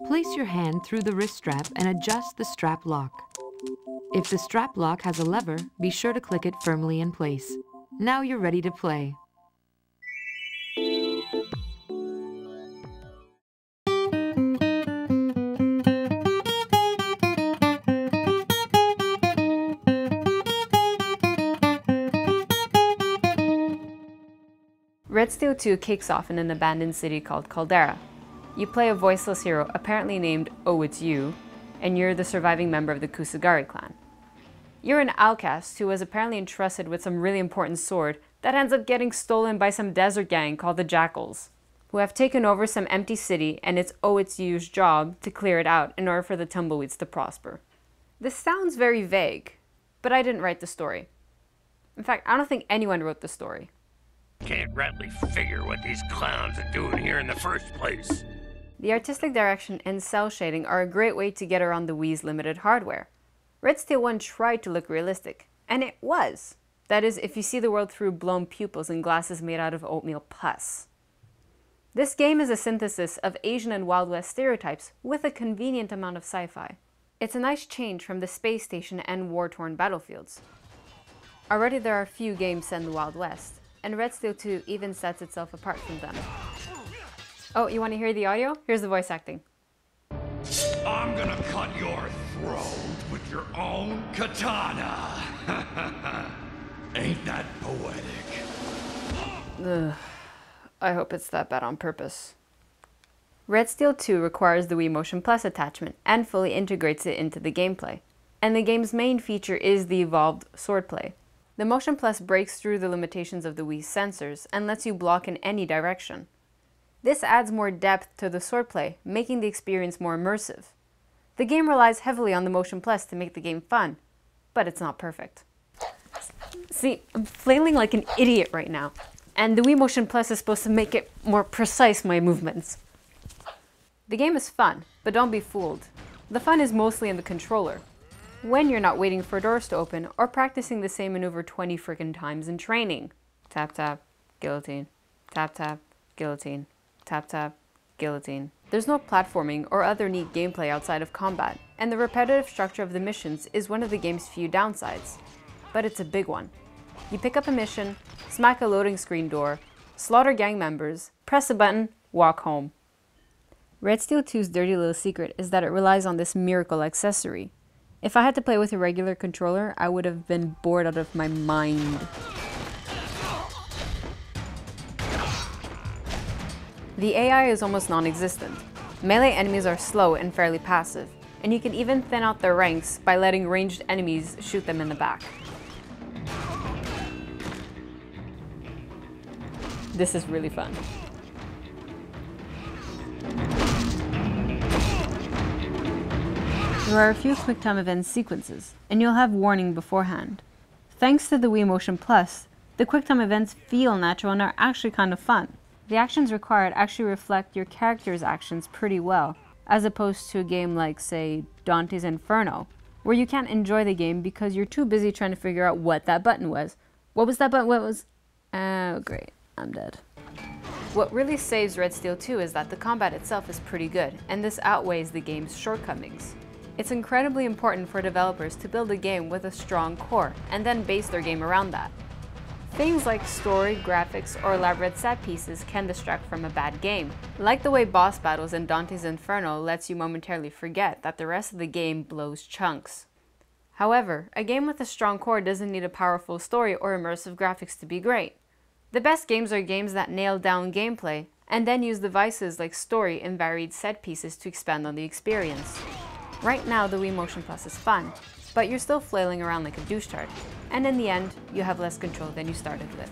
Place your hand through the wrist strap and adjust the strap lock. If the strap lock has a lever, be sure to click it firmly in place. Now you're ready to play. Red Steel 2 kicks off in an abandoned city called Caldera. You play a voiceless hero apparently named Oh It's You, and you're the surviving member of the Kusagari clan. You're an outcast who was apparently entrusted with some really important sword that ends up getting stolen by some desert gang called the Jackals, who have taken over some empty city, and it's Oh It's You's job to clear it out in order for the tumbleweeds to prosper. This sounds very vague, but I didn't write the story. In fact, I don't think anyone wrote the story. Can't rightly figure what these clowns are doing here in the first place. The artistic direction and cell shading are a great way to get around the Wii's limited hardware. Red Steel 1 tried to look realistic, and it was. That is, if you see the world through blown pupils and glasses made out of oatmeal pus. This game is a synthesis of Asian and Wild West stereotypes with a convenient amount of sci-fi. It's a nice change from the space station and war-torn battlefields. Already there are few games set in the Wild West, and Red Steel 2 even sets itself apart from them. Oh, you want to hear the audio? Here's the voice acting. I'm gonna cut your throat with your own katana. Ain't that poetic? Ugh. I hope it's that bad on purpose. Red Steel 2 requires the Wii Motion Plus attachment and fully integrates it into the gameplay. And the game's main feature is the evolved swordplay. The Motion Plus breaks through the limitations of the Wii's sensors and lets you block in any direction. This adds more depth to the swordplay, making the experience more immersive. The game relies heavily on the Motion Plus to make the game fun, but it's not perfect. See, I'm flailing like an idiot right now, and the Wii Motion Plus is supposed to make it more precise, my movements. The game is fun, but don't be fooled. The fun is mostly in the controller, when you're not waiting for doors to open or practicing the same maneuver 20 frickin' times in training. Tap tap, guillotine. Tap tap, guillotine. Tap tap, guillotine. There's no platforming or other neat gameplay outside of combat, and the repetitive structure of the missions is one of the game's few downsides. But it's a big one. You pick up a mission, smack a loading screen door, slaughter gang members, press a button, walk home. Red Steel 2's dirty little secret is that it relies on this miracle accessory. If I had to play with a regular controller, I would have been bored out of my mind. The AI is almost non-existent. Melee enemies are slow and fairly passive, and you can even thin out their ranks by letting ranged enemies shoot them in the back. This is really fun. There are a few QuickTime event sequences, and you'll have warning beforehand. Thanks to the Wii Motion Plus, the QuickTime events feel natural and are actually kind of fun. The actions required actually reflect your character's actions pretty well, as opposed to a game like, say, Dante's Inferno, where you can't enjoy the game because you're too busy trying to figure out what that button was. What was that button? What was... Oh, great. I'm dead. What really saves Red Steel 2 is that the combat itself is pretty good, and this outweighs the game's shortcomings. It's incredibly important for developers to build a game with a strong core, and then base their game around that. Things like story, graphics, or elaborate set pieces can distract from a bad game, like the way boss battles in Dante's Inferno lets you momentarily forget that the rest of the game blows chunks. However, a game with a strong core doesn't need a powerful story or immersive graphics to be great. The best games are games that nail down gameplay, and then use devices like story and varied set pieces to expand on the experience. Right now, the Wii Motion Plus is fun, but you're still flailing around like a douche-tard, and in the end, you have less control than you started with.